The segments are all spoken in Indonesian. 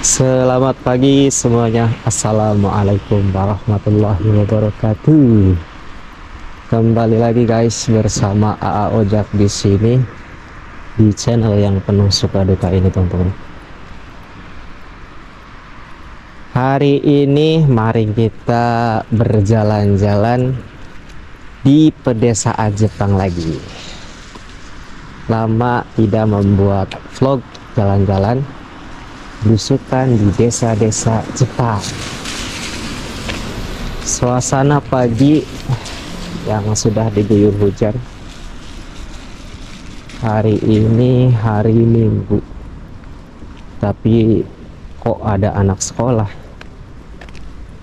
Selamat pagi semuanya. Assalamualaikum warahmatullahi wabarakatuh. Kembali lagi guys bersama AA Ojak di sini di channel yang penuh suka duka ini teman-teman. Hari ini mari kita berjalan-jalan di pedesaan Jepang lagi. Lama tidak membuat vlog jalan-jalan belusukan di desa-desa Jepang. Suasana pagi yang sudah diguyur hujan. Hari ini hari Minggu, tapi kok ada anak sekolah.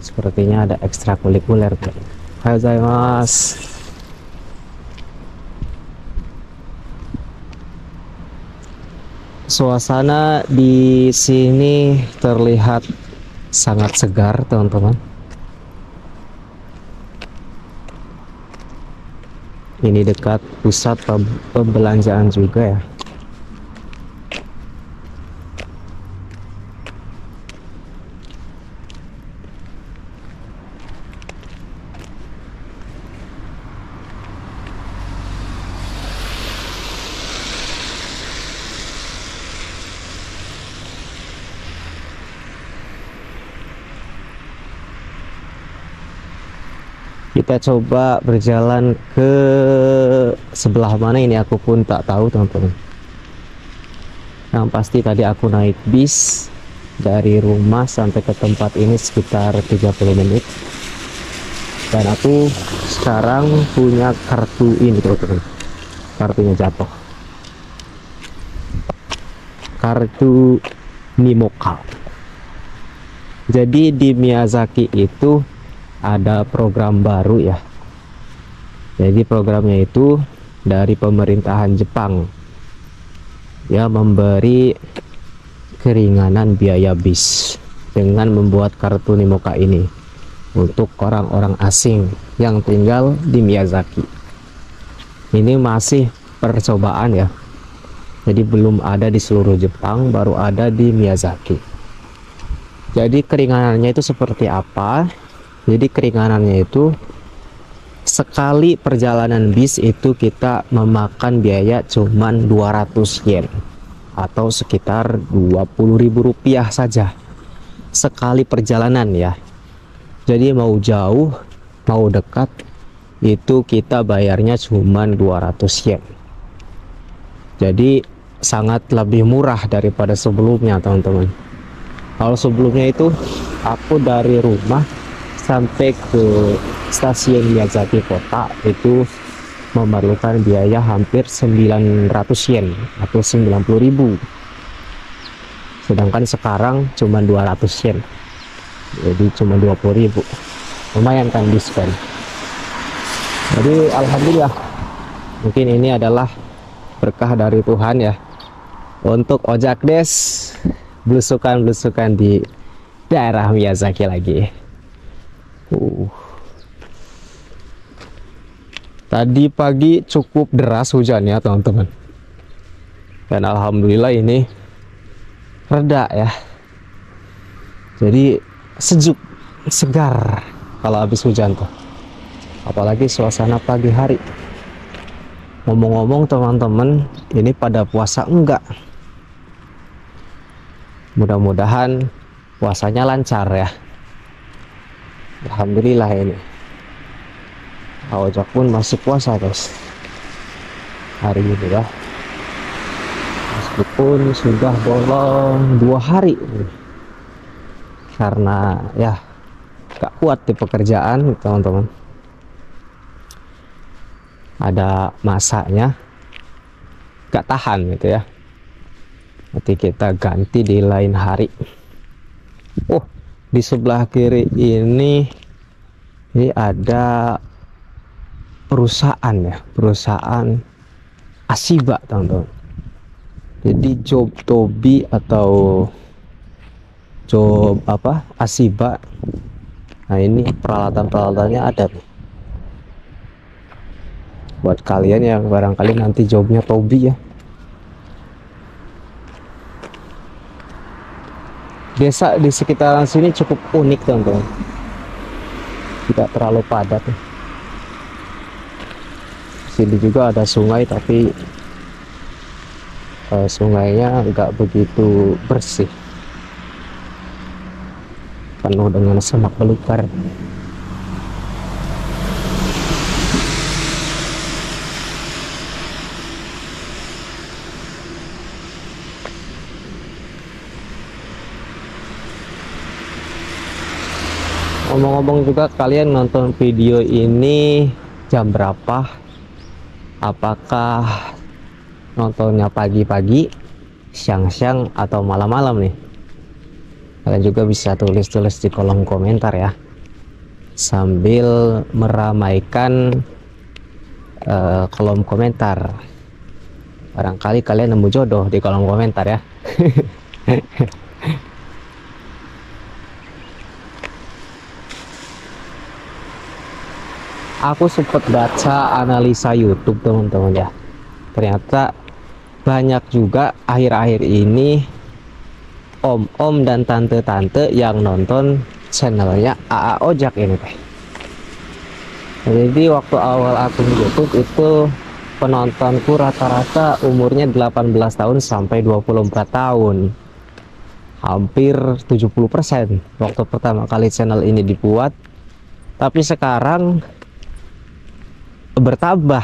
Sepertinya ada ekstrakurikuler. Hai gozaimasu. Suasana di sini terlihat sangat segar, teman-teman. Ini dekat pusat pembelanjaan juga ya. Kita coba berjalan ke sebelah mana ini, aku pun tak tahu teman-teman. Yang pasti tadi aku naik bis dari rumah sampai ke tempat ini sekitar 30 menit. Dan aku sekarang punya kartu ini teman-teman. Kartunya jatuh. Kartu Nimoka. Jadi di Miyazaki itu ada program baru ya. Jadi programnya itu dari pemerintahan Jepang ya, memberi keringanan biaya bis dengan membuat kartu Nimoka ini untuk orang-orang asing yang tinggal di Miyazaki. Ini masih percobaan ya, jadi belum ada di seluruh Jepang, baru ada di Miyazaki. Jadi keringanannya itu seperti apa? Jadi keringanannya itu sekali perjalanan bis itu kita memakan biaya cuman 200 yen atau sekitar 20.000 rupiah saja sekali perjalanan ya. Jadi mau jauh mau dekat itu kita bayarnya cuman 200 yen. Jadi sangat lebih murah daripada sebelumnya teman-teman. Kalau sebelumnya itu aku dari rumah sampai ke stasiun Miyazaki kota itu memerlukan biaya hampir 900 yen atau 90.000. Sedangkan sekarang cuma 200 yen. Jadi cuma 20.000. Lumayan kan diskon. Jadi alhamdulillah. Mungkin ini adalah berkah dari Tuhan ya. Untuk ojek des belusukan-belusukan di daerah Miyazaki lagi. Tadi pagi cukup deras hujannya teman-teman, dan alhamdulillah ini reda ya. Jadi sejuk, segar kalau habis hujan tuh, apalagi suasana pagi hari. Ngomong-ngomong teman-teman, ini pada puasa enggak? Mudah-mudahan puasanya lancar ya. Alhamdulillah ini Ojak pun masih puasa guys hari ini ya, meskipun sudah bolong 2 hari karena ya gak kuat di pekerjaan teman-teman, ada masanya gak tahan gitu ya, nanti kita ganti di lain hari. Di sebelah kiri ini ada perusahaan ya, perusahaan Ashiba teman-teman. Jadi job Tobi atau job apa Ashiba. Nah ini peralatan-peralatannya ada nih buat kalian yang barangkali nanti jobnya Tobi ya. Desa di sekitaran sini cukup unik teman-teman, tidak terlalu padat. Sini juga ada sungai tapi sungainya nggak begitu bersih, penuh dengan semak belukar. Ngomong-ngomong juga, kalian nonton video ini jam berapa? Apakah nontonnya pagi-pagi, siang-siang, atau malam-malam nih? Kalian juga bisa tulis-tulis di kolom komentar ya, sambil meramaikan kolom komentar. Barangkali kalian nemu jodoh di kolom komentar ya. Aku sempat baca analisa YouTube teman-teman ya, ternyata banyak juga akhir-akhir ini om-om dan tante-tante yang nonton channelnya AA Ojak ini teh. Jadi waktu awal akun YouTube itu penontonku rata-rata umurnya 18 tahun sampai 24 tahun, hampir 70% waktu pertama kali channel ini dibuat. Tapi sekarang bertambah,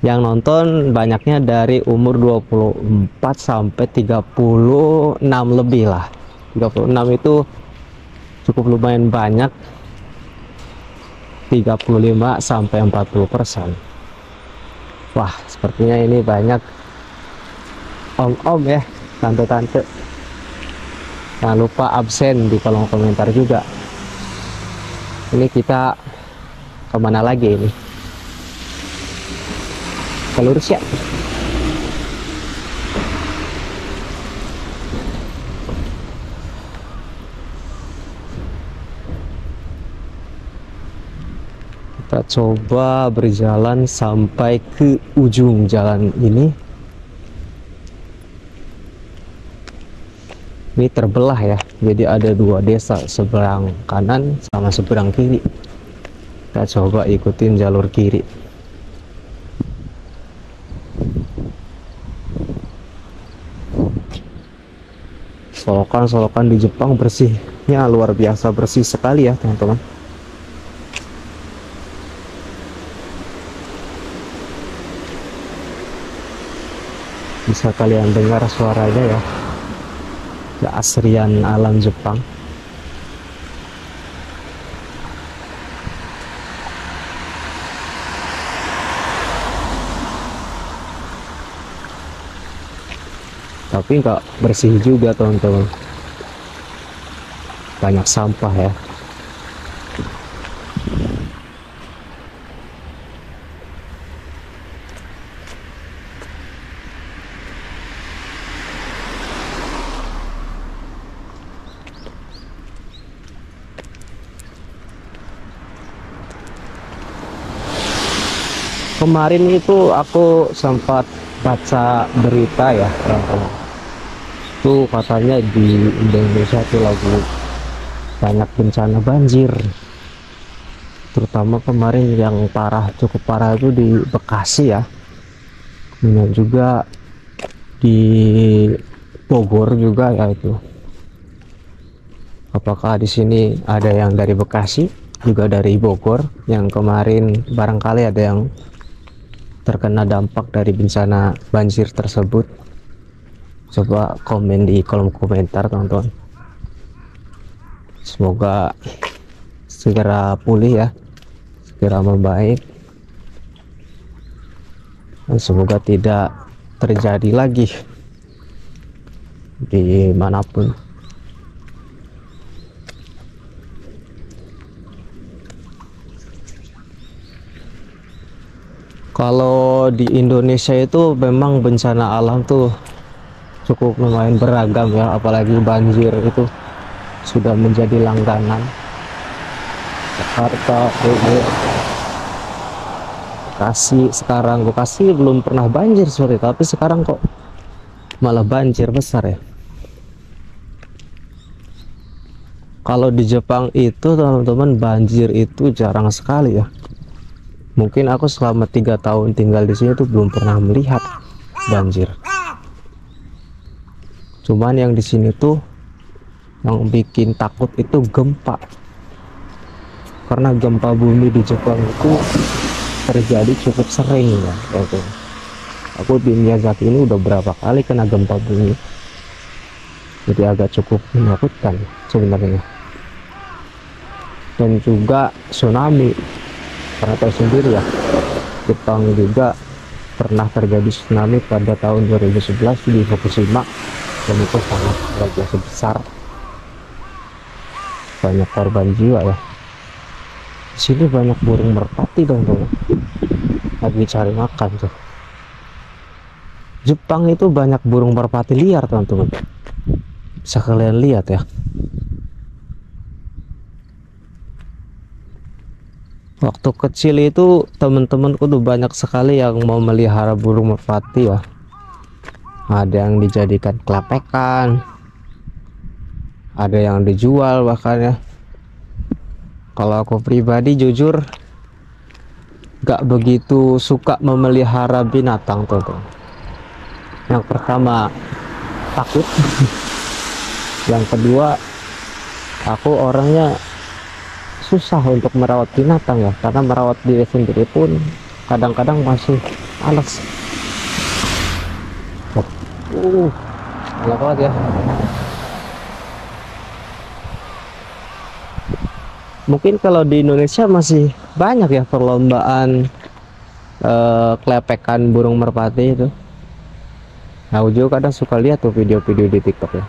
yang nonton banyaknya dari umur 24 sampai 36 lebih lah. 36 itu cukup lumayan banyak, 35 sampai 40%. Wah, sepertinya ini banyak om-om ya, tante-tante. Jangan lupa absen di kolom komentar juga. Ini kita kemana lagi ini? Ke lurus ya. Kita coba berjalan sampai ke ujung jalan ini. Ini terbelah ya, jadi ada dua desa, seberang kanan sama seberang kiri. Kita coba ikutin jalur kiri. Solokan-solokan di Jepang bersihnya luar biasa, bersih sekali ya teman-teman. Bisa kalian dengar suaranya ya, keasrian alam Jepang. Tapi nggak bersih juga teman-teman, banyak sampah ya. Kemarin itu aku sempat baca berita ya teman-teman, itu katanya di Indonesia tuh lagi banyak bencana banjir, terutama kemarin yang parah, cukup parah itu di Bekasi ya, dan juga di Bogor juga ya itu. Apakah di sini ada yang dari Bekasi juga dari Bogor yang kemarin barangkali ada yang terkena dampak dari bencana banjir tersebut? Coba komen di kolom komentar teman-teman. Semoga segera pulih ya, segera membaik, dan semoga tidak terjadi lagi dimanapun. Kalau di Indonesia itu memang bencana alam tuh cukup lumayan beragam ya, apalagi banjir itu sudah menjadi langganan. Jakarta, Bogor, Bekasi. Sekarang Bekasi belum pernah banjir sorry, tapi sekarang kok malah banjir besar ya. Kalau di Jepang itu teman-teman, banjir itu jarang sekali ya. Mungkin aku selama 3 tahun tinggal di sini tuh belum pernah melihat banjir. Cuman yang di sini tuh yang bikin takut itu gempa. Karena gempa bumi di Jepang itu terjadi cukup sering ya. Gitu. Aku di Miyazaki ini udah berapa kali kena gempa bumi. Jadi agak cukup menakutkan sebenarnya. Dan juga tsunami, karena tahu sendiri ya, Jepang juga pernah terjadi tsunami pada tahun 2011 di Fukushima, dan itu sangat luar biasa besar, banyak korban jiwa ya. Di sini banyak burung merpati teman-teman, lagi cari makan tuh. Jepang itu banyak burung merpati liar teman-teman, bisa kalian lihat ya. Waktu kecil itu teman-temanku tuh banyak sekali yang mau melihara burung merpati ya. Ada yang dijadikan kelepekan, ada yang dijual bahkan ya. Kalau aku pribadi jujur gak begitu suka memelihara binatang tuh. Yang pertama takut, yang kedua aku orangnya susah untuk merawat binatang ya, karena merawat diri sendiri pun kadang-kadang masih males. Enak banget ya. Mungkin kalau di Indonesia masih banyak ya perlombaan kelepekan burung merpati itu. Nah, aku juga kadang suka lihat tuh video-video di TikTok ya.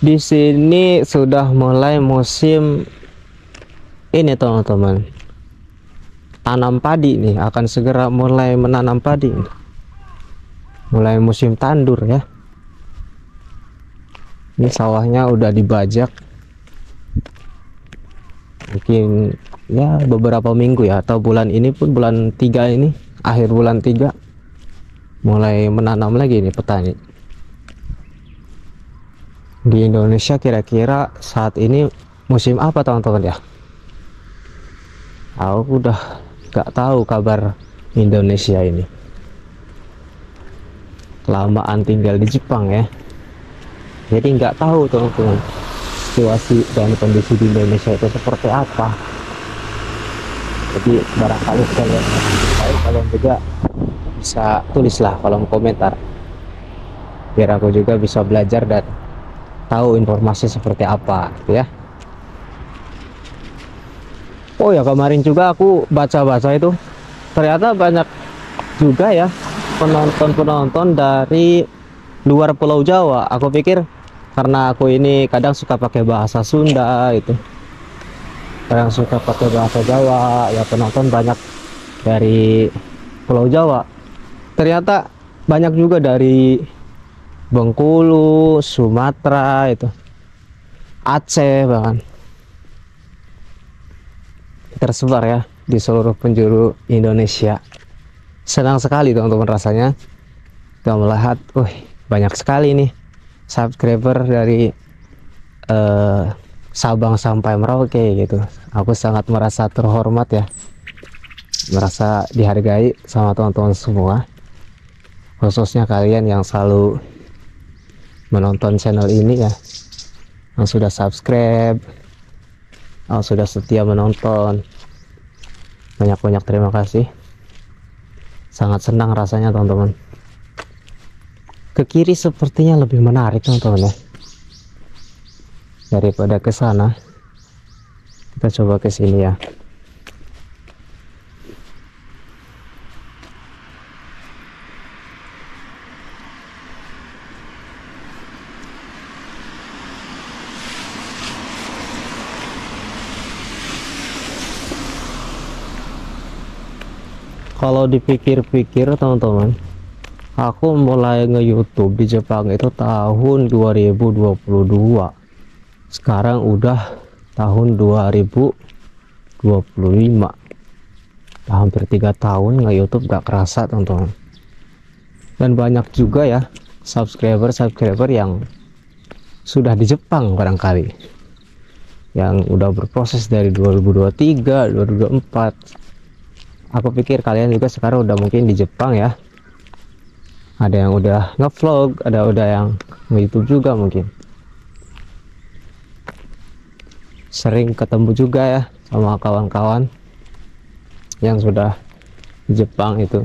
Di sini sudah mulai musim ini teman-teman, tanam padi nih, akan segera mulai menanam padi, mulai musim tandur ya. Ini sawahnya udah dibajak, mungkin ya beberapa minggu ya, atau bulan ini pun bulan 3 ini, akhir bulan 3 mulai menanam lagi nih petani. Di Indonesia kira-kira saat ini musim apa teman-teman ya? Aku udah gak tahu kabar Indonesia ini. Kelamaan tinggal di Jepang ya, jadi nggak tahu teman-teman situasi dan kondisi di Indonesia itu seperti apa. Jadi barangkali kalian juga bisa tulislah kolom komentar, biar aku juga bisa belajar dan tahu informasi seperti apa gitu ya. Oh ya, kemarin juga aku baca-baca itu ternyata banyak juga ya penonton dari luar Pulau Jawa. Aku pikir karena aku ini kadang suka pakai bahasa Sunda itu, kadang suka pakai bahasa Jawa ya, penonton banyak dari Pulau Jawa. Ternyata banyak juga dari Bengkulu, Sumatera itu, Aceh, bahkan tersebar ya di seluruh penjuru Indonesia. Senang sekali teman-teman rasanya kita melihat, banyak sekali nih subscriber dari Sabang sampai Merauke gitu. Aku sangat merasa terhormat ya, merasa dihargai sama teman-teman semua, khususnya kalian yang selalu menonton channel ini ya, yang sudah subscribe, yang sudah setia menonton. Banyak-banyak terima kasih, sangat senang rasanya teman-teman. Ke kiri sepertinya lebih menarik teman-teman ya daripada ke sana. Kita coba ke sini ya. Kalau dipikir-pikir teman-teman, Aku mulai nge-YouTube di Jepang itu tahun 2022. Sekarang udah tahun 2025. Hampir 3 tahun nge-YouTube, gak kerasa teman-teman. Dan banyak juga ya subscriber yang sudah di Jepang barangkali, yang udah berproses dari 2023, 2024. Aku pikir kalian juga sekarang udah mungkin di Jepang ya. Ada yang udah ngevlog, ada udah yang nge-YouTube juga mungkin. Sering ketemu juga ya sama kawan-kawan yang sudah di Jepang itu.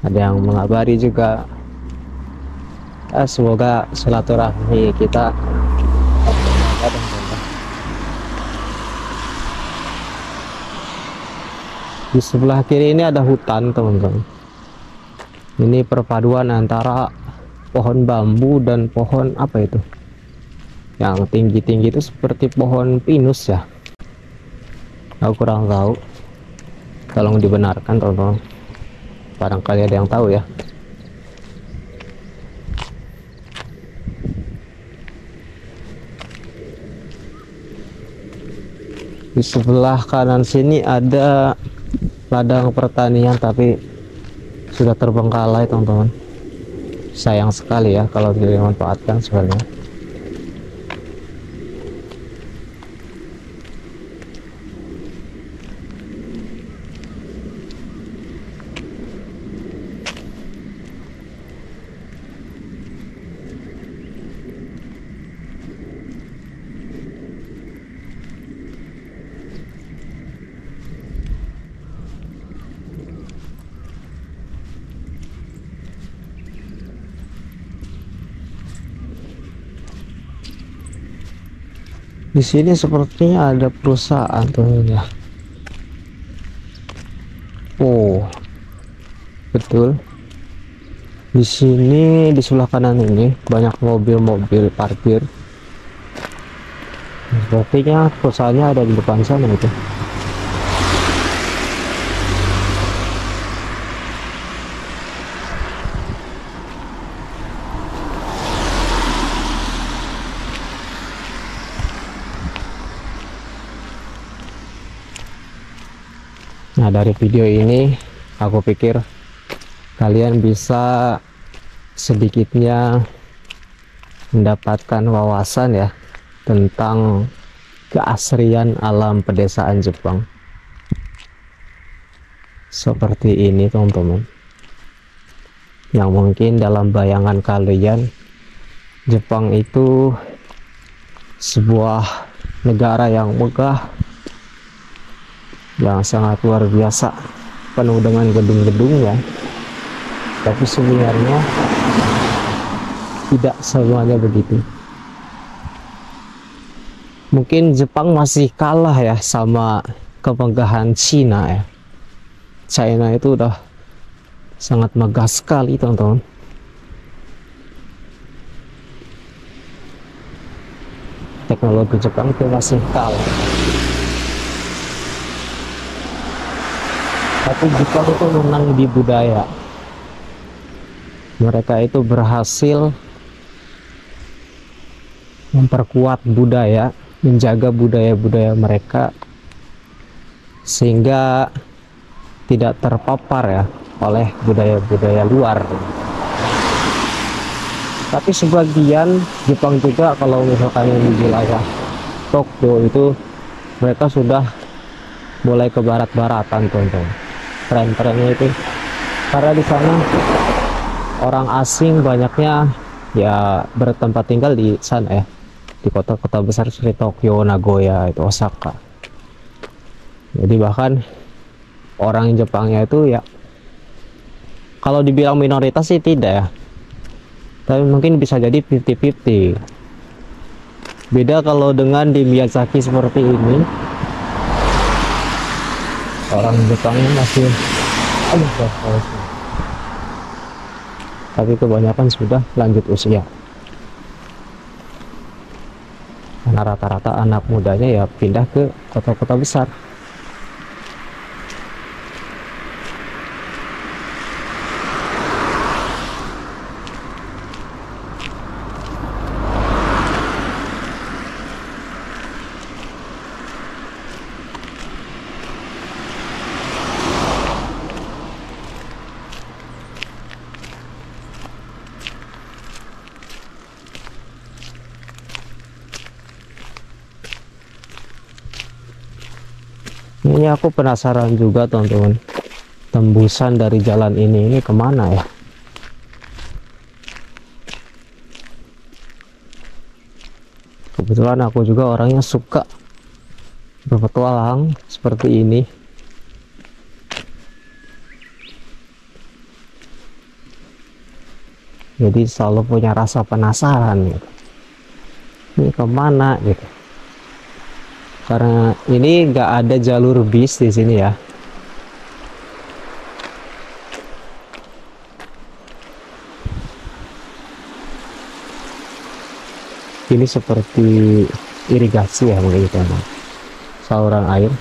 Ada yang mengabari juga. Semoga silaturahmi kita di sebelah kiri ini ada hutan teman-teman. Ini perpaduan antara pohon bambu dan pohon apa itu yang tinggi-tinggi itu, seperti pohon pinus ya. Aku kurang tahu, tolong dibenarkan teman-teman, barangkali ada yang tahu ya. Di sebelah kanan sini ada ladang pertanian tapi sudah terbengkalai teman-teman. Sayang sekali ya kalau tidak dimanfaatkan sebenarnya. Di sini sepertinya ada perusahaan tuh ya. Oh, betul. Di sini di sebelah kanan ini banyak mobil-mobil parkir. Sepertinya perusahaannya ada di depan sana itu. Nah, dari video ini aku pikir kalian bisa sedikitnya mendapatkan wawasan ya tentang keasrian alam pedesaan Jepang. Seperti ini teman-teman, yang mungkin dalam bayangan kalian Jepang itu sebuah negara yang megah, yang sangat luar biasa, penuh dengan gedung-gedung ya. Tapi sebenarnya tidak semuanya begitu. Mungkin Jepang masih kalah ya sama kemegahan Cina ya. China itu udah sangat megah sekali teman-teman. Teknologi Jepang itu masih kalah. Tapi Jepang itu menang di budaya. Mereka itu berhasil memperkuat budaya, menjaga budaya-budaya mereka sehingga tidak terpapar ya oleh budaya-budaya luar. Tapi sebagian Jepang juga, kalau misalkan yang di wilayah Tokyo itu, mereka sudah mulai ke barat-baratan teman-teman. Tren-trennya itu karena di sana orang asing banyaknya ya bertempat tinggal di sana ya, di kota-kota besar seperti Tokyo, Nagoya, itu Osaka. Jadi bahkan orang Jepangnya itu ya, kalau dibilang minoritas sih tidak ya, tapi mungkin bisa jadi 50-50. Beda kalau dengan di Miyazaki seperti ini, orang Jepangnya masih tapi kebanyakan sudah lanjut usia, karena rata-rata anak mudanya ya pindah ke kota-kota besar. Ini aku penasaran juga teman-teman, tembusan dari jalan ini kemana ya? Kebetulan aku juga orangnya suka berpetualang seperti ini. Jadi selalu punya rasa penasaran gitu. Ini kemana gitu. Karena ini nggak ada jalur bis di sini ya. Ini seperti irigasi ya, begitu teman. Saluran air.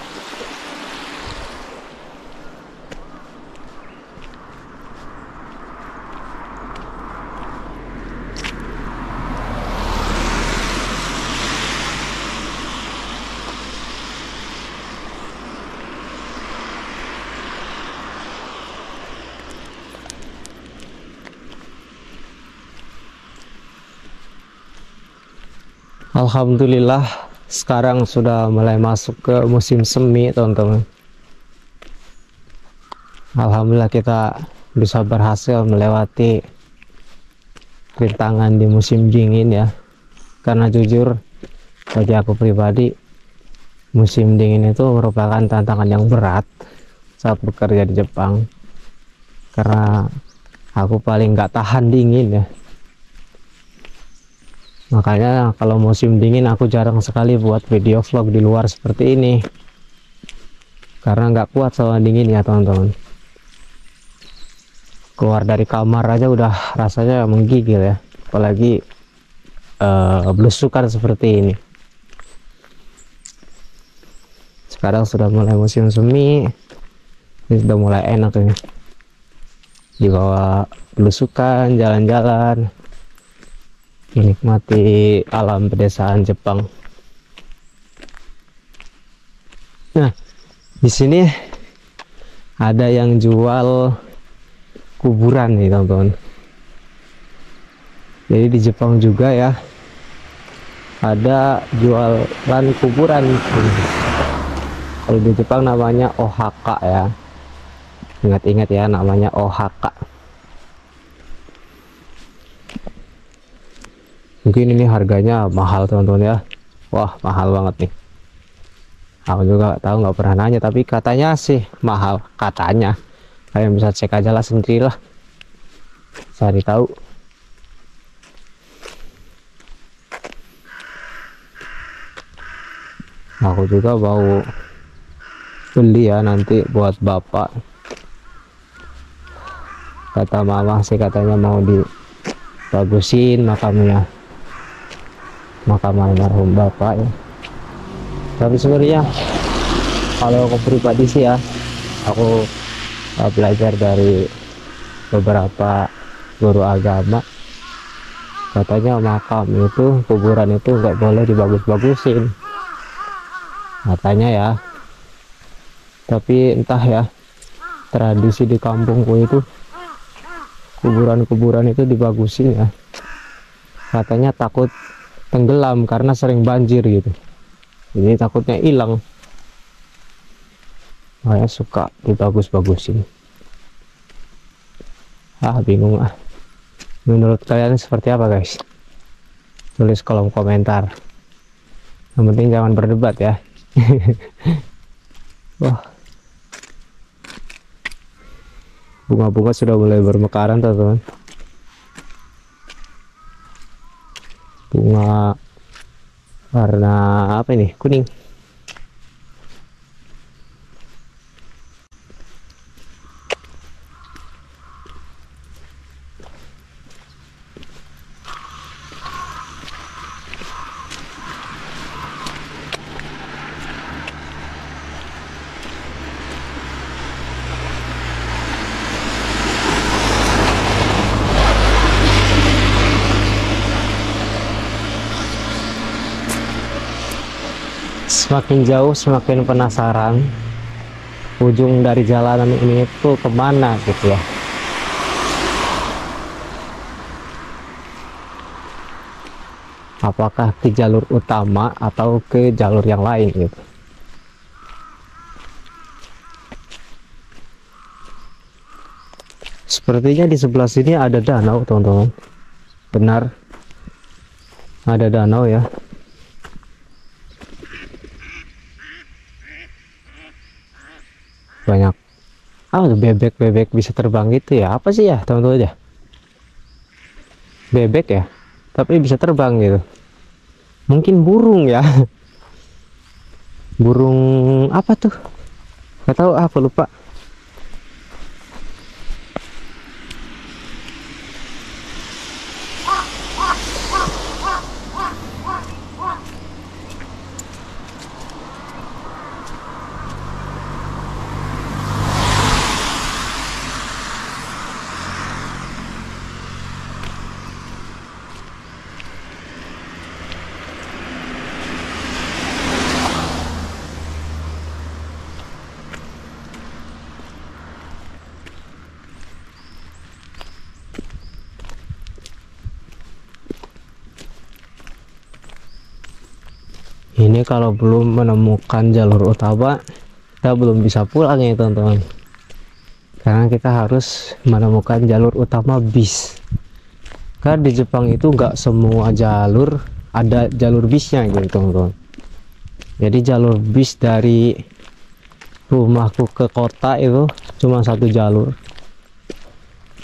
Alhamdulillah sekarang sudah mulai masuk ke musim semi teman-teman. Alhamdulillah kita bisa berhasil melewati rintangan di musim dingin ya. Karena jujur bagi aku pribadi, musim dingin itu merupakan tantangan yang berat saat bekerja di Jepang. Karena aku paling nggak tahan dingin ya. Makanya kalau musim dingin aku jarang sekali buat video vlog di luar seperti ini. Karena nggak kuat sama dingin ya teman-teman. Keluar dari kamar aja udah rasanya menggigil ya. Apalagi belusukan seperti ini. Sekarang sudah mulai musim semi. Ini sudah mulai enak ini. Dibawa belusukan, jalan-jalan, menikmati alam pedesaan Jepang. Nah, di sini ada yang jual kuburan nih teman-teman. Jadi di Jepang juga ya ada jualan kuburan. Kalau di Jepang namanya ohaka ya. Ingat-ingat ya, namanya ohaka. Mungkin ini harganya mahal teman-teman ya. Wah, mahal banget nih. Aku juga tahu, nggak pernah nanya, tapi katanya sih mahal, katanya. Kalian bisa cek aja lah sendirilah, cari tahu. Aku juga mau beli ya nanti buat bapak. Kata mama sih katanya mau dibagusin makamnya, makam almarhum bapak ya. Tapi sebenarnya kalau aku pribadi sih ya, aku belajar dari beberapa guru agama, katanya makam itu, kuburan itu nggak boleh dibagus-bagusin katanya ya. Tapi entah ya, tradisi di kampungku itu kuburan-kuburan itu dibagusin ya, katanya takut tenggelam karena sering banjir gitu, jadi takutnya hilang, makanya suka dibagus-bagusin. Bingung ah. Menurut kalian seperti apa guys? Tulis kolom komentar. Yang penting jangan berdebat ya. Wah, bunga-bunga sudah mulai bermekaran teman-teman. Bunga warna apa ini? Kuning. Semakin jauh semakin penasaran ujung dari jalanan ini tuh kemana gitu ya. Apakah ke jalur utama atau ke jalur yang lain gitu. Sepertinya di sebelah sini ada danau, teman-teman. Benar, ada danau ya. Banyak. Bebek bisa terbang gitu ya. Apa sih ya, teman-teman ya? Bebek ya, tapi bisa terbang gitu. Mungkin burung ya. Burung apa tuh? Gak tahu, apa lupa. Ini kalau belum menemukan jalur utama, kita belum bisa pulang ya teman-teman, karena kita harus menemukan jalur utama bis. Karena di Jepang itu nggak semua jalur ada jalur bisnya gitu teman-teman. Jadi jalur bis dari rumahku ke kota itu cuma satu jalur,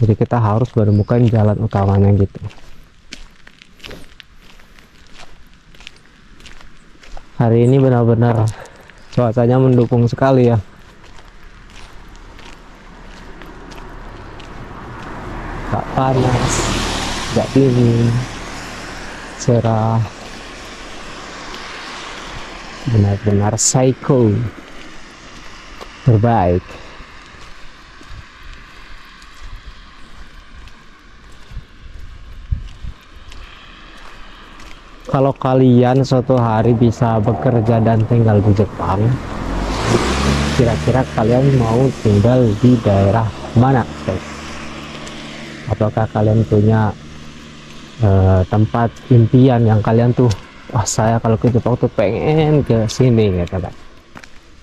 jadi kita harus menemukan jalan utamanya gitu. Hari ini benar-benar cuacanya mendukung sekali ya. Gak panas, gak dingin, cerah, benar-benar psycho terbaik. Kalau kalian suatu hari bisa bekerja dan tinggal di Jepang, kira-kira kalian mau tinggal di daerah mana, guys? Apakah kalian punya tempat impian yang kalian tuh, wah saya kalau ke Jepang tuh pengen ke sini gitu kan?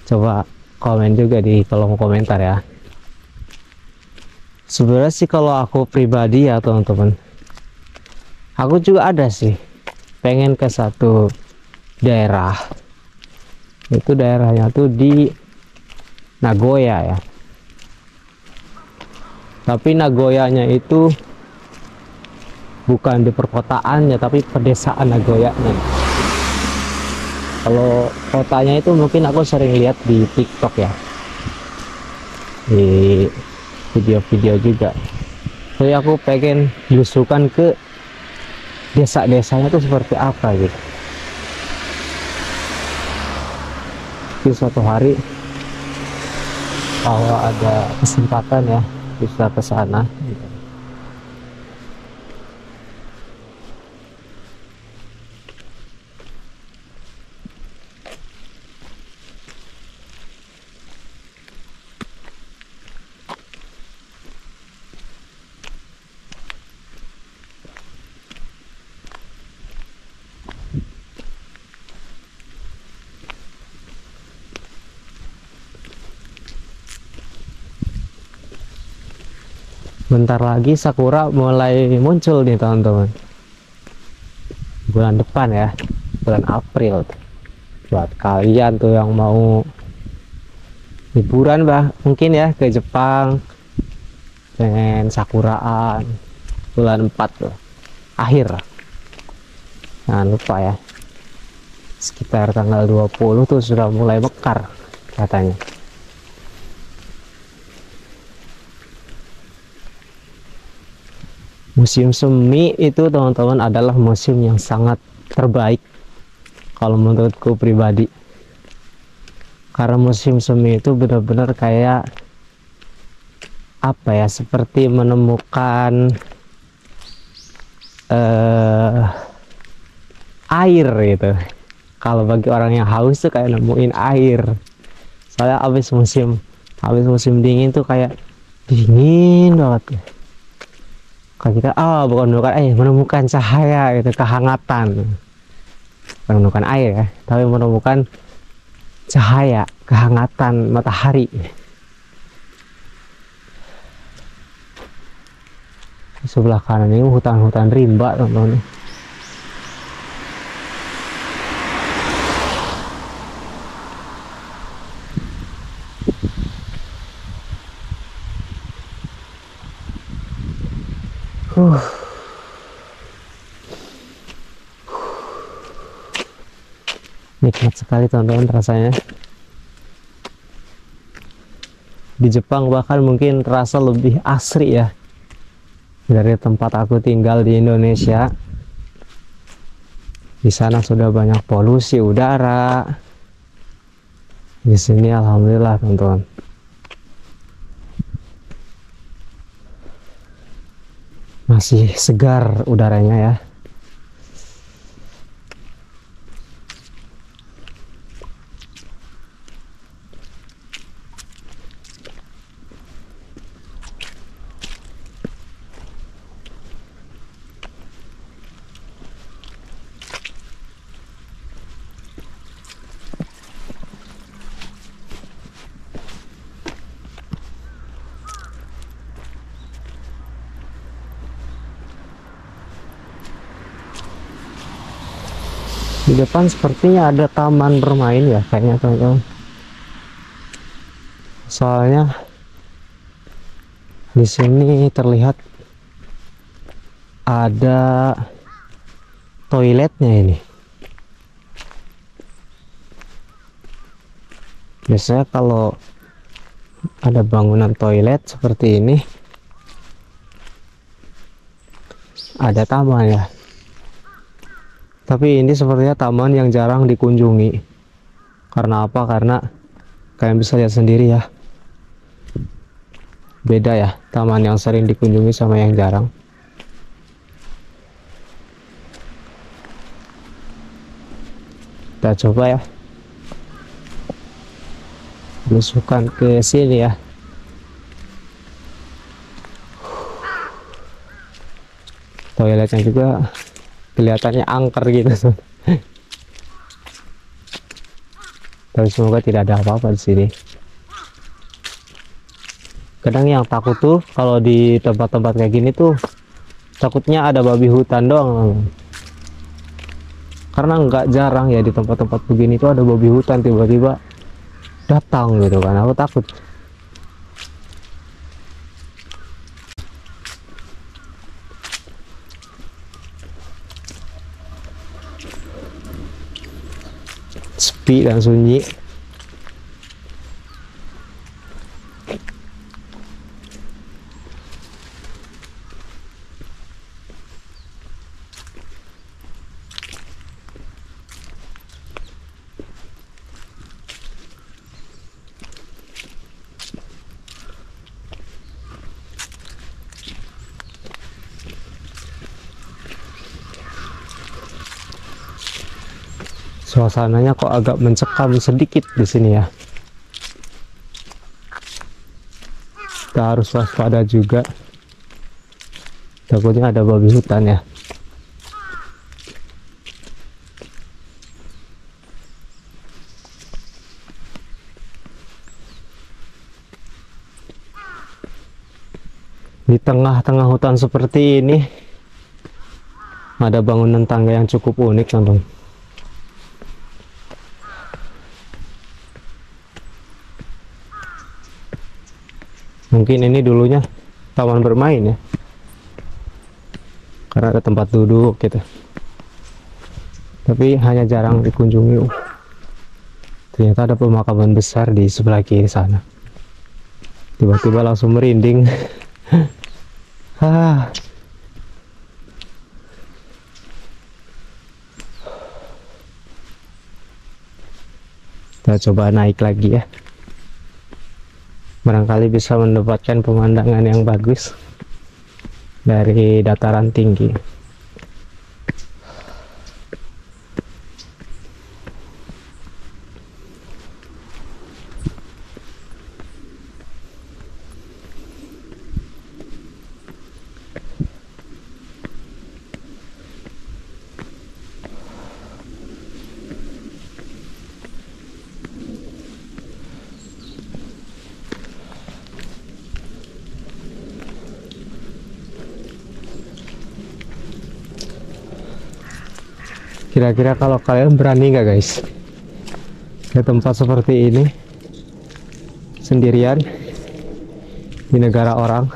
Coba komen juga di kolom komentar ya. Sebenarnya sih kalau aku pribadi ya teman-teman, aku juga ada sih pengen ke satu daerah. Itu daerahnya tuh di Nagoya ya, tapi Nagoyanya itu bukan di perkotaannya, tapi pedesaan Nagoyanya. Kalau kotanya itu mungkin aku sering lihat di TikTok ya, di video-video juga. Jadi aku pengen belusukan ke desa-desanya tuh seperti apa gitu. Jadi suatu hari kalau ada kesempatan ya bisa ke sana gitu. Bentar lagi sakura mulai muncul nih teman-teman, bulan depan ya, bulan April. Buat kalian tuh yang mau liburan mungkin ya ke Jepang, pengen sakuraan bulan 4 tuh akhir, jangan lupa ya, sekitar tanggal 20 tuh sudah mulai mekar katanya. Musim semi itu teman-teman adalah musim yang sangat terbaik kalau menurutku pribadi, karena musim semi itu benar-benar kayak apa ya, seperti menemukan air gitu. Kalau bagi orang yang haus tuh kayak nemuin air. Soalnya habis musim dingin tuh kayak dingin banget. Kalau kita bukan menemukan air, menemukan cahaya gitu, kehangatan. Bukan menemukan air ya, tapi menemukan cahaya, kehangatan matahari. Sebelah kanan ini hutan-hutan rimba, teman-teman. Nikmat sekali teman-teman rasanya. Di Jepang bahkan mungkin terasa lebih asri ya dari tempat aku tinggal di Indonesia. Di sana sudah banyak polusi udara. Di sini alhamdulillah teman-teman. Masih segar udaranya ya. Di depan sepertinya ada taman bermain ya kayaknya teman-teman. Soalnya di sini terlihat ada toiletnya ini. Biasanya kalau ada bangunan toilet seperti ini ada taman ya. Tapi ini sepertinya taman yang jarang dikunjungi. Karena apa? Karena kalian bisa lihat sendiri ya. Beda ya, taman yang sering dikunjungi sama yang jarang. Kita coba ya. Belusukan ke sini ya. Toiletnya juga kelihatannya angker gitu. Tapi semoga tidak ada apa-apa di sini. Kadang yang takut tuh kalau di tempat-tempat kayak gini tuh takutnya ada babi hutan doang. Karena nggak jarang ya di tempat-tempat begini tuh ada babi hutan tiba-tiba datang gitu kan. Aku takut. Sepi dan sunyi. Suasananya kok agak mencekam sedikit di sini ya. Kita harus waspada juga. Takutnya ada babi hutan ya. Di tengah-tengah hutan seperti ini ada bangunan tangga yang cukup unik, teman-teman. Mungkin ini dulunya taman bermain ya, karena ada tempat duduk gitu. Tapi hanya jarang dikunjungi. Ternyata ada pemakaman besar di sebelah kiri sana. Tiba-tiba langsung merinding. Kita coba naik lagi ya. Barangkali bisa mendapatkan pemandangan yang bagus dari dataran tinggi. Kira-kira kalau kalian berani nggak guys ke tempat seperti ini sendirian di negara orang?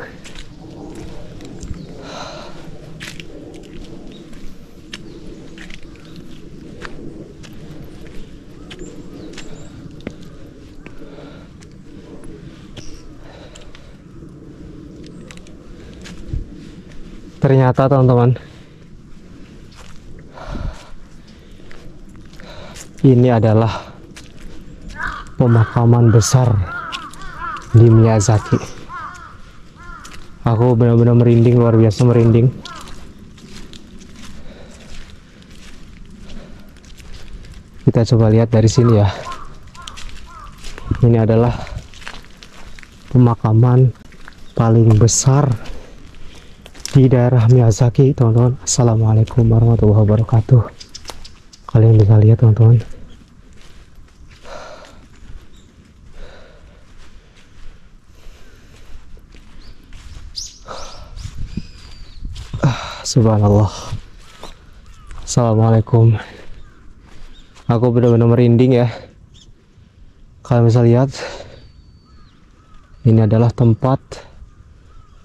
Ternyata teman-teman, ini adalah pemakaman besar di Miyazaki. Aku benar-benar merinding, luar biasa merinding. Kita coba lihat dari sini ya. Ini adalah pemakaman paling besar di daerah Miyazaki, teman-teman. Assalamualaikum warahmatullahi wabarakatuh. Kalian bisa lihat teman-teman. Subhanallah. Assalamualaikum. Aku benar-benar merinding ya. Kalian bisa lihat, ini adalah tempat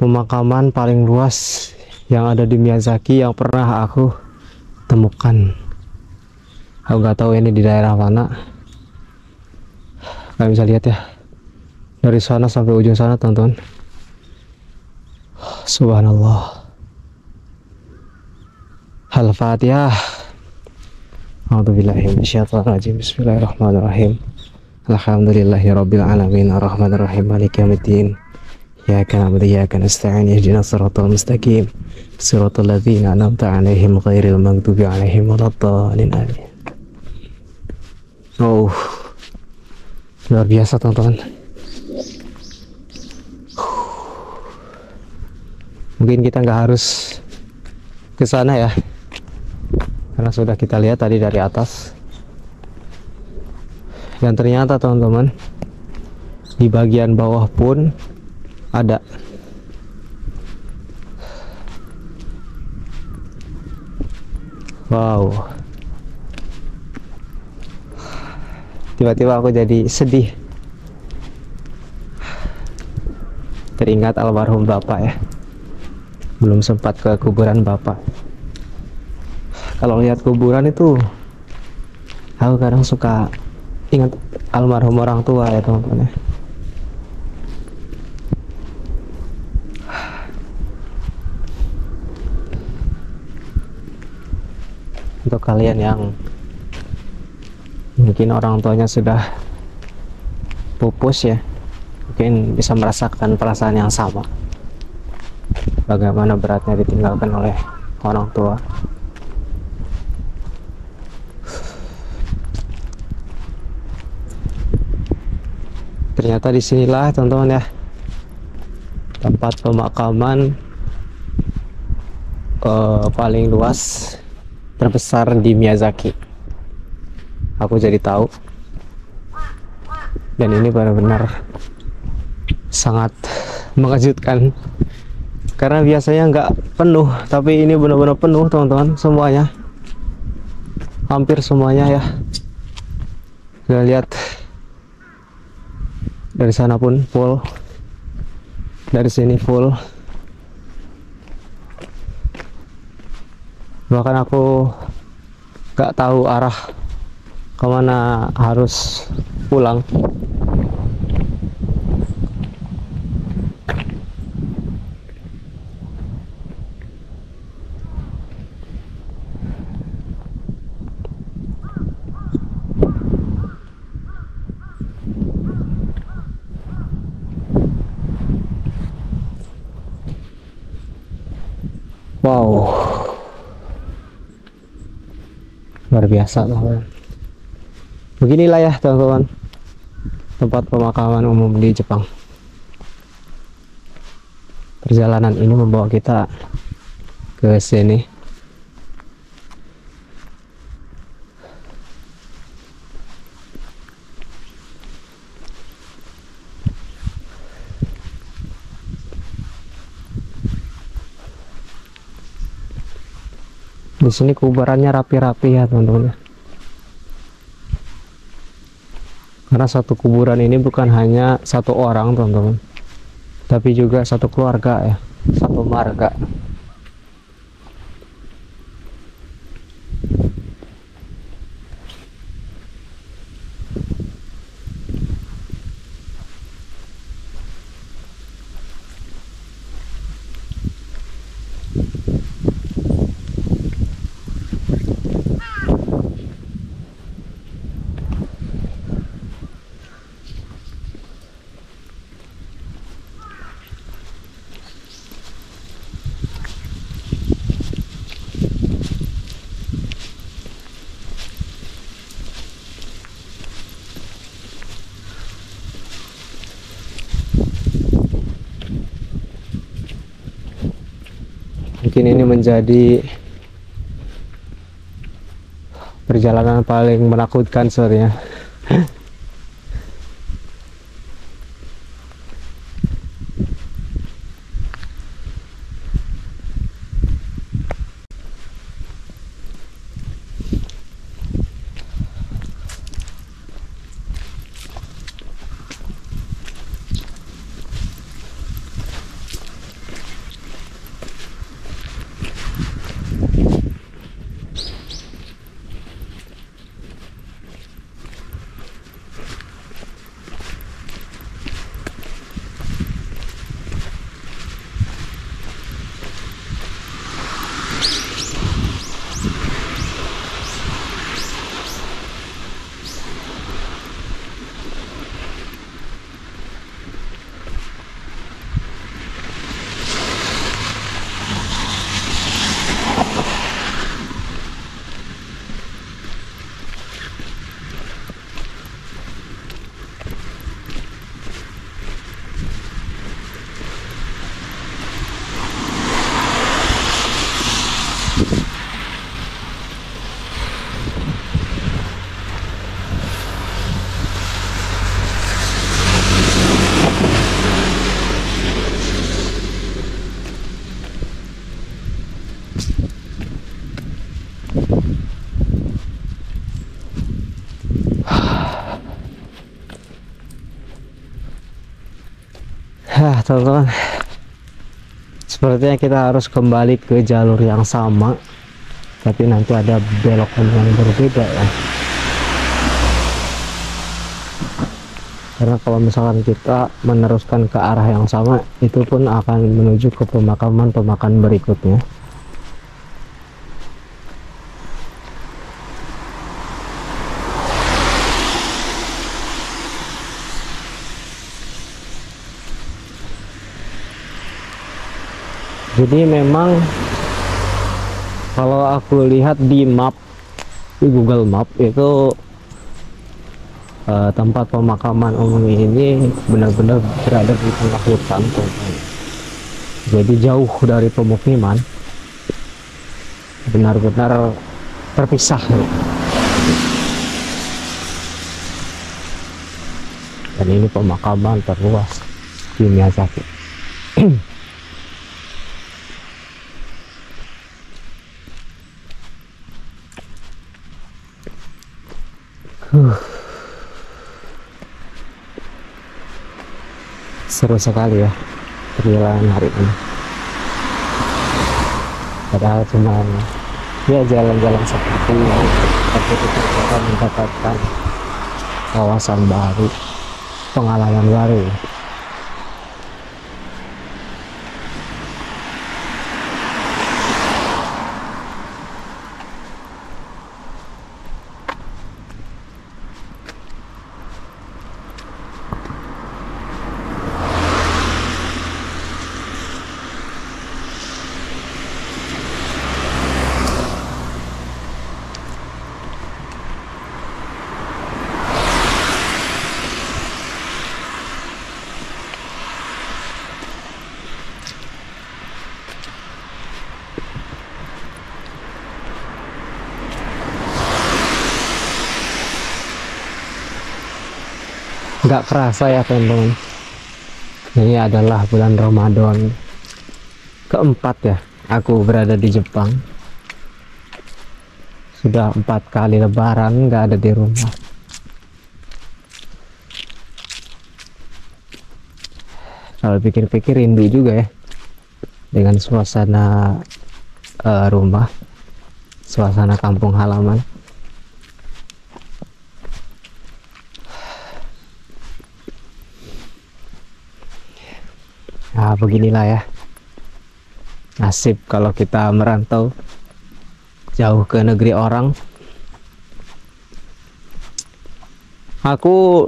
pemakaman paling luas yang ada di Miyazaki yang pernah aku temukan. Aku nggak tahu ini di daerah mana. Kalian bisa lihat ya, dari sana sampai ujung sana teman-teman. Subhanallah. Al-Fatihah. A'udzubillahi minasyaitonirrajim. Bismillahirrahmanirrahim. Alhamdulillahirabbil alamin arrahmanirrahim maliki yaumiddin. Iyyaka na'budu wa iyyaka nasta'in ihdinas siratal mustaqim siratal ladzina an'amta 'alaihim ghairil maghdubi 'alaihim waladdallin amin. Oh, luar biasa teman-teman. Mungkin kita nggak harus ke sana ya, karena sudah kita lihat tadi dari atas. Dan ternyata teman-teman, di bagian bawah pun ada. Wow. Tiba-tiba aku jadi sedih. Teringat almarhum bapak ya. Belum sempat ke kuburan bapak. Kalau lihat kuburan itu, aku kadang suka ingat almarhum orang tua ya teman-teman ya. Untuk kalian yang mungkin orang tuanya sudah pupus ya, mungkin bisa merasakan perasaan yang sama, bagaimana beratnya ditinggalkan oleh orang tua. Ternyata disinilah teman-teman ya, tempat pemakaman paling luas terbesar di Miyazaki. Aku jadi tahu, dan ini benar-benar sangat mengejutkan, karena biasanya nggak penuh, tapi ini benar-benar penuh teman-teman, semuanya, hampir semuanya ya. Kita lihat dari sana pun full, dari sini full. Bahkan aku nggak tahu arah kemana harus pulang. Wow, luar biasa teman-teman. Beginilah ya teman-teman, tempat pemakaman umum di Jepang. Perjalanan ini membawa kita ke sini. Di sini kuburannya rapi-rapi ya teman-teman. Karena satu kuburan ini bukan hanya satu orang teman-teman, tapi juga satu keluarga ya, satu marga. Mungkin ini menjadi perjalanan paling menakutkan sebenarnya. Teman-teman, sepertinya kita harus kembali ke jalur yang sama, tapi nanti ada belokan yang berbeda ya. Karena kalau misalkan kita meneruskan ke arah yang sama, itu pun akan menuju ke pemakaman berikutnya. Jadi memang kalau aku lihat di map, di Google Map itu tempat pemakaman umum ini benar-benar berada di tengah hutan, jadi jauh dari pemukiman, benar-benar terpisah. Dan ini pemakaman terluas di Miyazaki. Seru sekali ya perjalanan hari ini. Padahal cuma ya jalan-jalan seperti ini, tapi kita akan mendapatkan kawasan baru, pengalaman baru. Nggak kerasa ya teman-teman, ini adalah bulan Ramadan keempat ya aku berada di Jepang. Sudah 4 kali lebaran nggak ada di rumah. Kalau pikir-pikir rindu juga ya dengan suasana rumah, suasana kampung halaman. Nah, beginilah ya nasib kalau kita merantau jauh ke negeri orang. Aku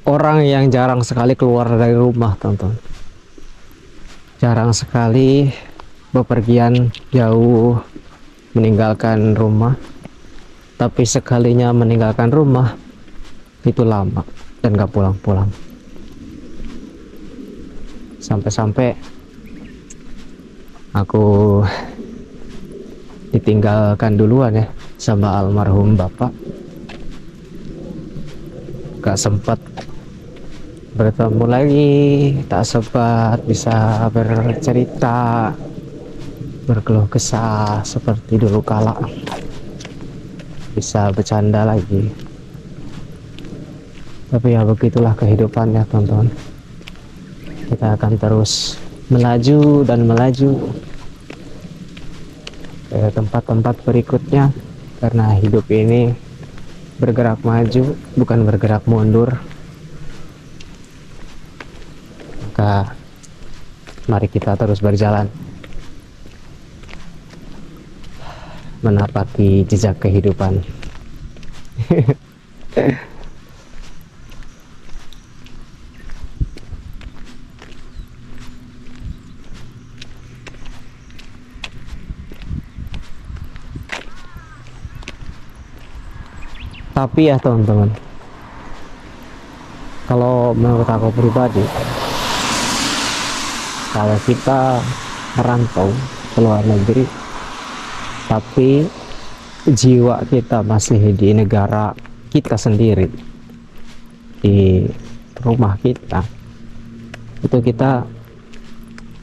orang yang jarang sekali keluar dari rumah, teman-teman. Jarang sekali bepergian jauh meninggalkan rumah. Tapi sekalinya meninggalkan rumah itu lama dan gak pulang-pulang. Sampai-sampai aku ditinggalkan duluan ya sama almarhum bapak. Gak sempat bertemu lagi, tak sempat bisa bercerita, berkeluh kesah seperti dulu kala, bisa bercanda lagi. Tapi ya begitulah kehidupannya, teman-teman. Kita akan terus melaju dan melaju ke tempat-tempat berikutnya, karena hidup ini bergerak maju, bukan bergerak mundur. Maka mari kita terus berjalan menapaki jejak kehidupan. Tapi ya teman-teman, kalau menurut aku pribadi, kalau kita merantau ke luar negeri tapi jiwa kita masih di negara kita sendiri, di rumah kita, itu kita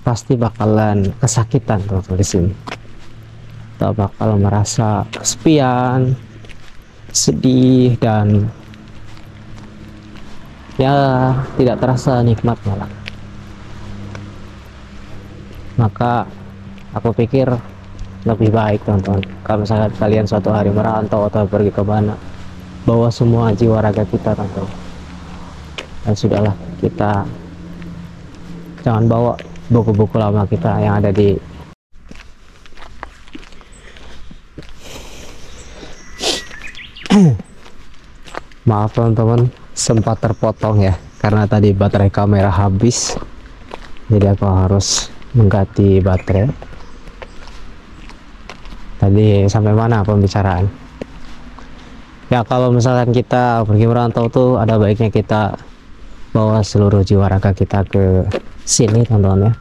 pasti bakalan kesakitan tuh di sini. Kita bakal merasa kesepian, sedih, dan ya tidak terasa nikmat malah. Maka aku pikir lebih baik, teman-teman, kalau misalnya kalian suatu hari merantau atau pergi ke mana, bawa semua jiwa raga kita, teman-teman. Dan sudahlah, kita jangan bawa buku-buku lama kita yang ada di maaf teman-teman, sempat terpotong ya karena tadi baterai kamera habis, jadi aku harus mengganti baterai. Tadi sampai mana pembicaraan? Ya, kalau misalkan kita pergi merantau tuh ada baiknya kita bawa seluruh jiwa raga kita ke sini, teman-teman ya.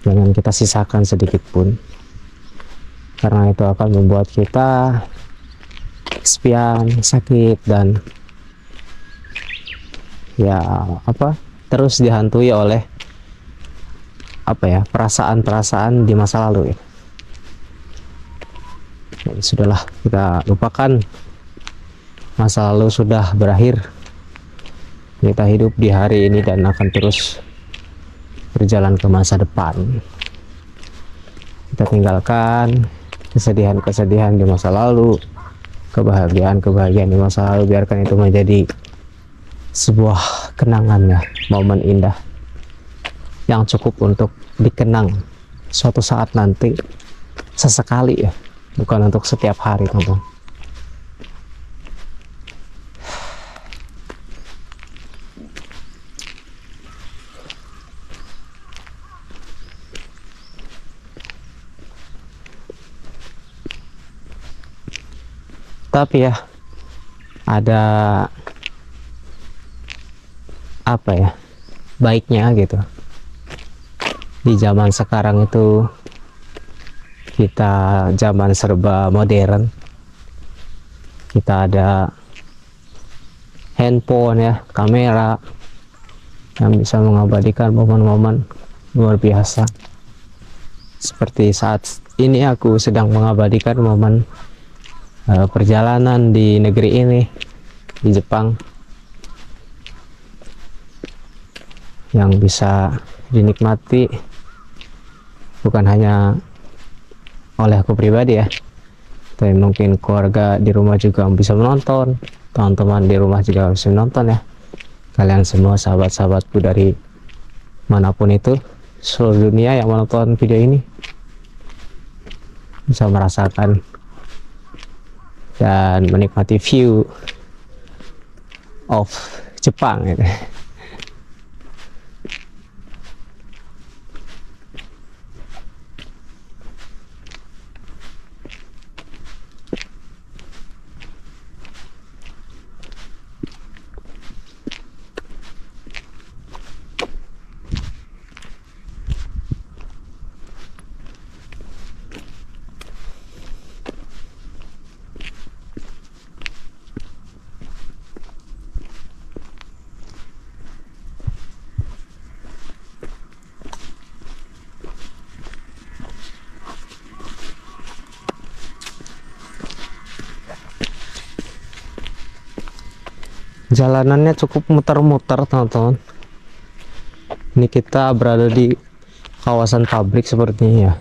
Jangan kita sisakan sedikit pun, karena itu akan membuat kita kesepian, sakit, dan ya terus dihantui oleh perasaan-perasaan di masa lalu ya. Jadi sudahlah, kita lupakan, masa lalu sudah berakhir. Kita hidup di hari ini dan akan terus berjalan ke masa depan. Kita tinggalkan kesedihan-kesedihan di masa lalu, kebahagiaan-kebahagiaan di masa lalu, biarkan itu menjadi sebuah kenangan ya, momen indah yang cukup untuk dikenang suatu saat nanti, sesekali ya, bukan untuk setiap hari, teman-teman. Tapi ya ada baiknya gitu. Di zaman sekarang itu kita zaman serba modern, kita ada handphone ya, kamera yang bisa mengabadikan momen-momen luar biasa. Seperti saat ini aku sedang mengabadikan momen perjalanan di negeri ini, di Jepang, yang bisa dinikmati bukan hanya oleh aku pribadi ya, tapi mungkin keluarga di rumah juga bisa menonton, teman-teman di rumah juga bisa menonton ya. Kalian semua sahabat-sahabatku dari manapun itu seluruh dunia yang menonton video ini bisa merasakan dan menikmati view of Jepang gitu. Jalanannya cukup muter-muter teman-teman. Ini kita berada di kawasan pabrik sepertinya ya.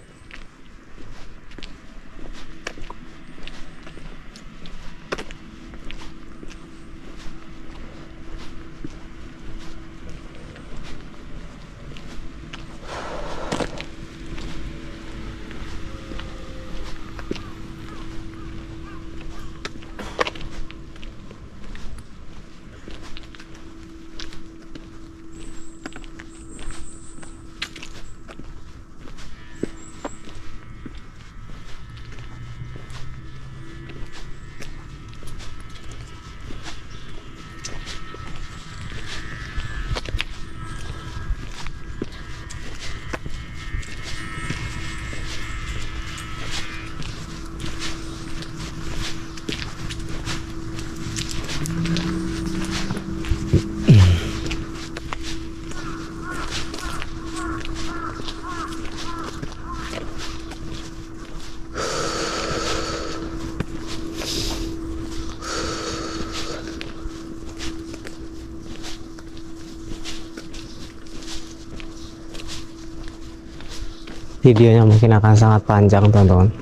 Videonya mungkin akan sangat panjang teman-teman,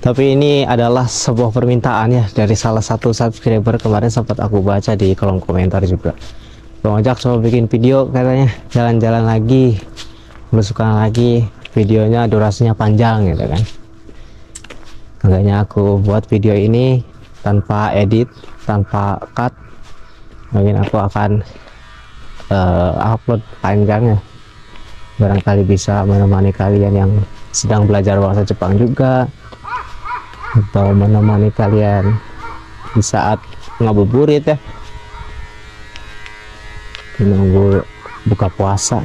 tapi ini adalah sebuah permintaan ya dari salah satu subscriber. Kemarin sempat aku baca di kolom komentar juga, Bang Ojak coba bikin video katanya jalan-jalan lagi, belusukan lagi, videonya durasinya panjang gitu kan. Makanya aku buat video ini tanpa edit, tanpa cut. Mungkin aku akan upload panjang ya, barangkali bisa menemani kalian yang sedang belajar bahasa Jepang juga, atau menemani kalian di saat ngabuburit ya, menunggu buka puasa.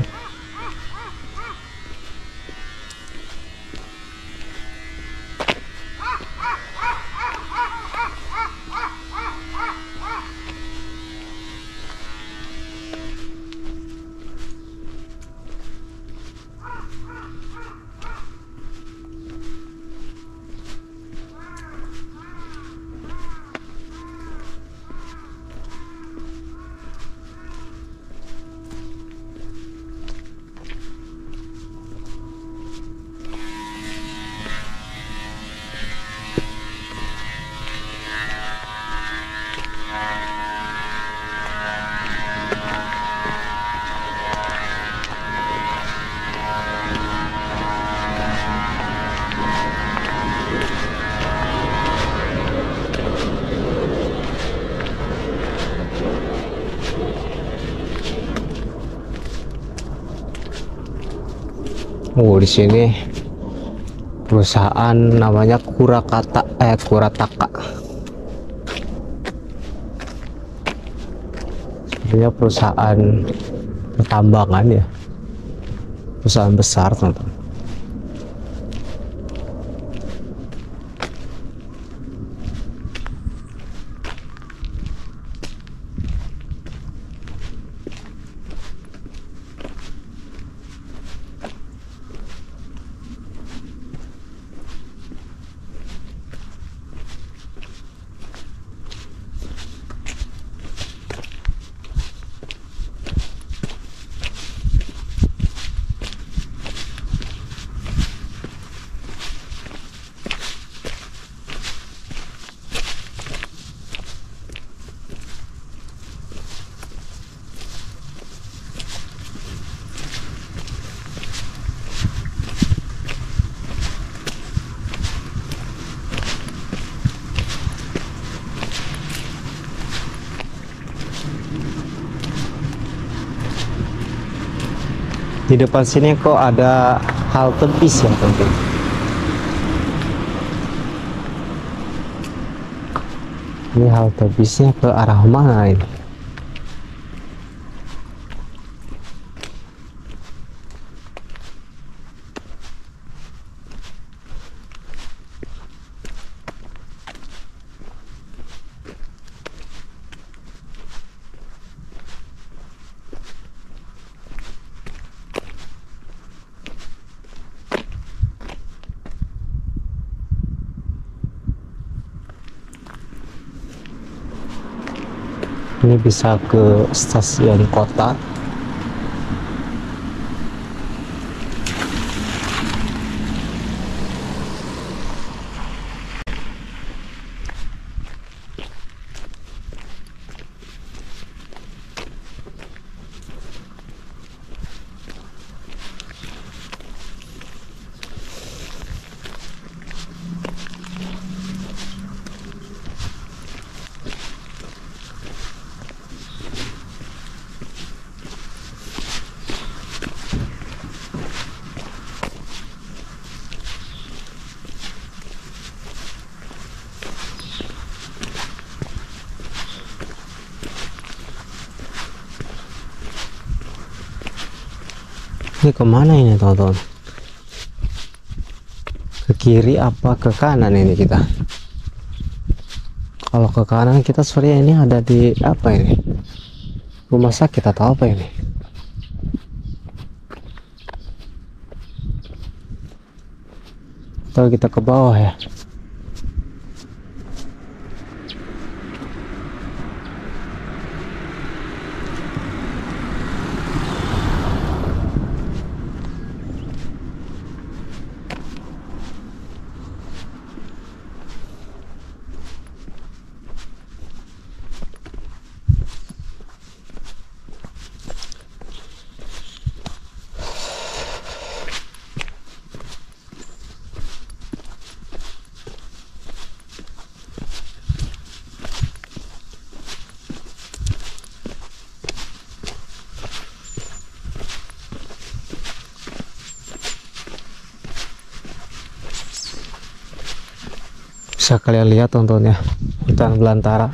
Di sini perusahaan namanya Kurataka. Sebenarnya perusahaan pertambangan ya, perusahaan besar teman-teman. Di depan sini kok ada halte bis ya teman. Ini halte bisnya ke arah mana ini? Ini bisa ke stasiun kota. Ini kemana ini teman-teman? Ke kiri apa ke kanan ini kita? Kalau ke kanan kita sebenarnya ini ada di apa ini? Rumah sakit atau apa ini? Atau kita ke bawah ya? Bisa kalian lihat tontonnya, hutan belantara.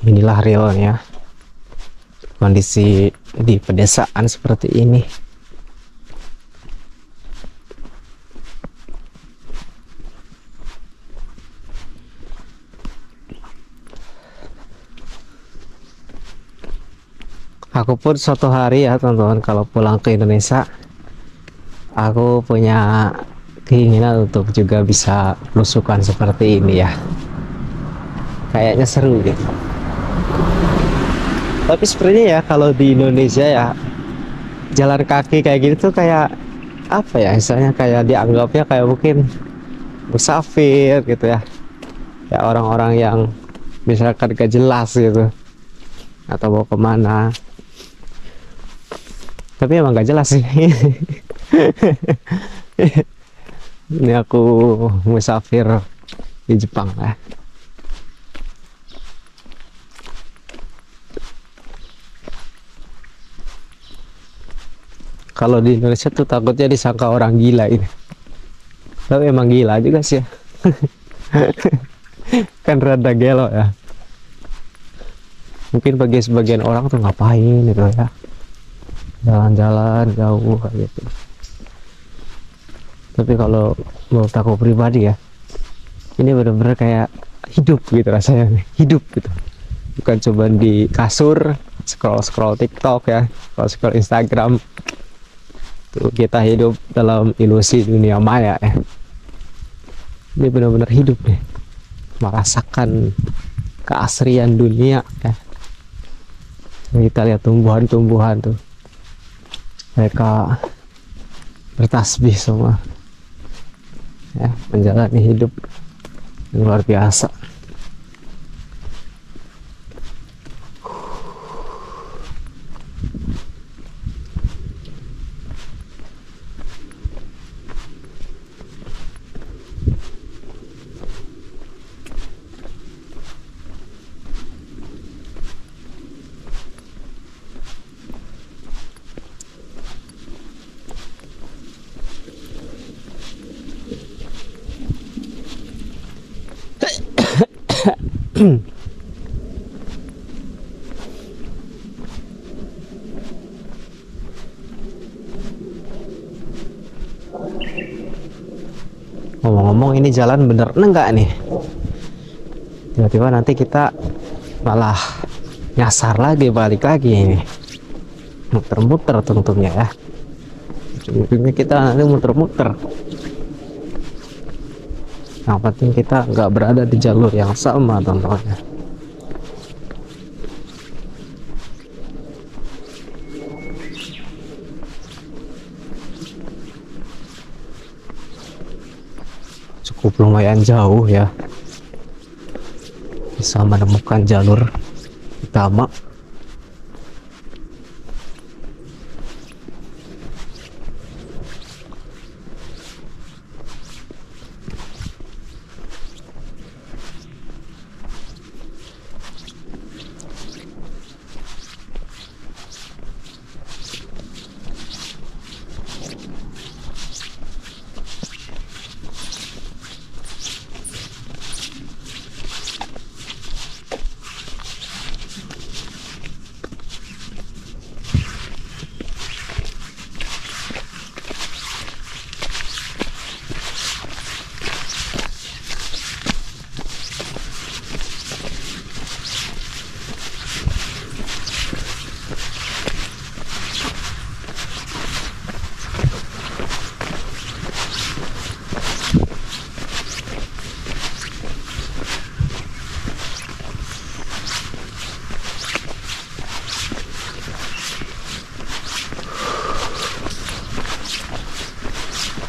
Inilah realnya kondisi di pedesaan seperti ini. Aku pun suatu hari ya teman-teman, kalau pulang ke Indonesia, aku punya keinginan untuk juga bisa belusukan seperti ini ya. Kayaknya seru gitu. Tapi sebenarnya ya kalau di Indonesia ya, jalan kaki kayak gitu tuh kayak apa ya, misalnya kayak dianggapnya kayak mungkin musafir gitu ya. Ya orang-orang yang misalkan gak jelas gitu, atau mau kemana. Tapi emang gak jelas sih. Ini aku musafir di Jepang lah. Kalau di Indonesia tuh takutnya disangka orang gila ini. Tapi emang gila juga sih ya. Kan rada gelo ya. Mungkin bagi sebagian orang tuh ngapain gitu ya, jalan-jalan jauh kayak gitu. Tapi kalau menurut aku pribadi ya, ini benar-benar kayak hidup gitu rasanya, hidup gitu. Bukan cuma di kasur scroll TikTok ya, scroll Instagram. Tuh kita hidup dalam ilusi dunia maya ya. Ini benar-benar hidup nih, merasakan keasrian dunia ya. Kita lihat tumbuhan-tumbuhan tuh, mereka bertasbih semua ya, menjalani hidup yang luar biasa. Ngomong-ngomong, ini jalan bener enggak nih? Tiba-tiba nanti kita malah nyasar lagi, balik lagi ini. Muter-muter tungtungnya ya. Ujung-ujungnya kita nanti muter-muter. Yang penting kita nggak berada di jalur yang sama, teman-teman. Cukup lumayan jauh ya, bisa menemukan jalur utama.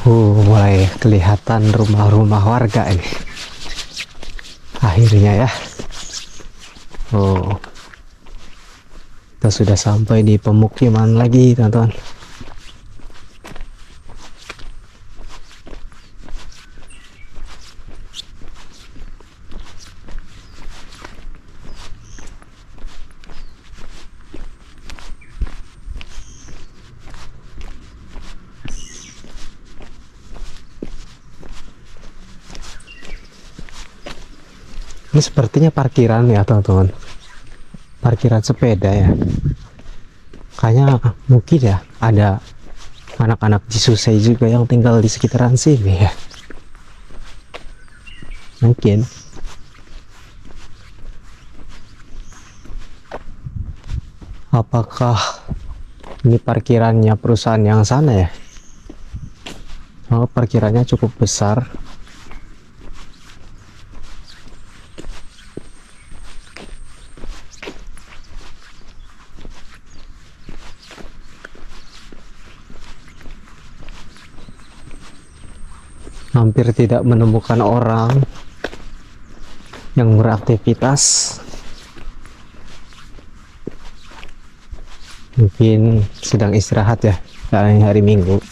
Mulai kelihatan rumah-rumah warga ini. Akhirnya ya. Kita sudah sampai di pemukiman lagi, teman-teman. Ini sepertinya parkiran ya, teman-teman. Parkiran sepeda ya. Kayaknya mungkin ya ada anak-anak Jisusei juga yang tinggal di sekitaran sini ya. Mungkin. Apakah ini parkirannya perusahaan yang sana ya? Oh, parkirannya cukup besar. Hampir tidak menemukan orang yang beraktivitas. Mungkin sedang istirahat ya, karena hari Minggu.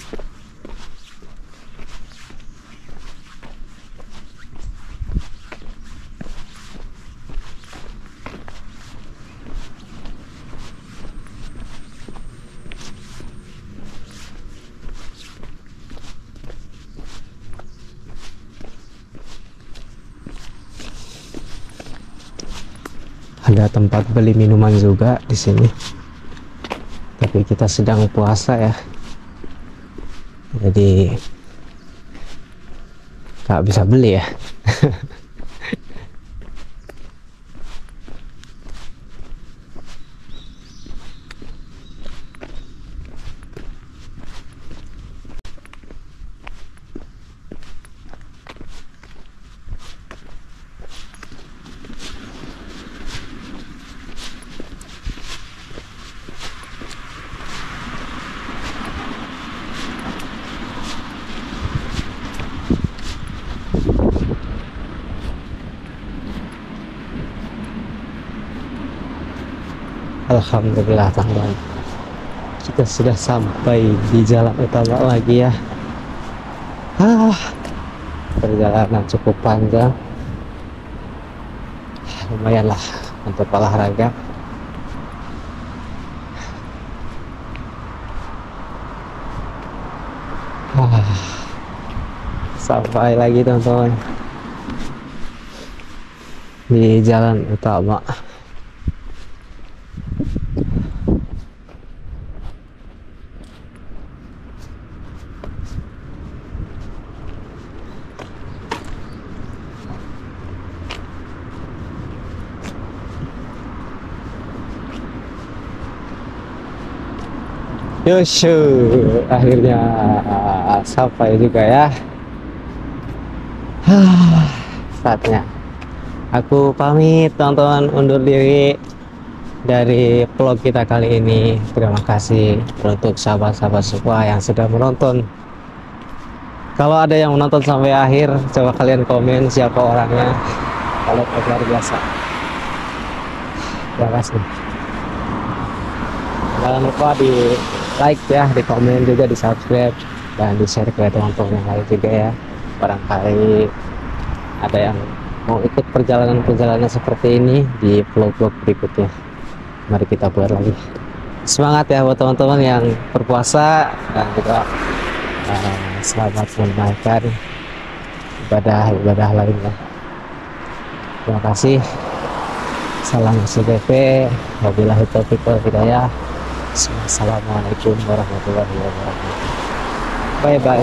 Ada tempat beli minuman juga di sini. Tapi kita sedang puasa ya. Jadi nggak bisa beli ya. Alhamdulillah, teman-teman, kita sudah sampai di jalan utama lagi ya. Perjalanan cukup panjang, lumayan lah untuk olahraga. Sampai lagi, teman-teman. di jalan utama. Yoshu, akhirnya sampai juga ya. Saatnya aku pamit teman-teman, undur diri dari vlog kita kali ini. Terima kasih untuk sahabat-sahabat semua yang sudah menonton. Kalau ada yang menonton sampai akhir, coba kalian komen siapa orangnya. Kalau luar biasa. Terima kasih. Jangan lupa di like ya, di komen juga, di subscribe, dan di share ke teman-teman yang lain juga ya. Barangkali ada yang mau ikut perjalanan-perjalanan seperti ini di vlog-vlog berikutnya. Mari kita buat lagi. Semangat ya buat teman-teman yang berpuasa, dan juga selamat menunaikan ibadah-ibadah lainnya. Terima kasih. Salam CDP. Wabillahi taufiq wal hidayah. Assalamualaikum warahmatullahi wabarakatuh. Bye bye.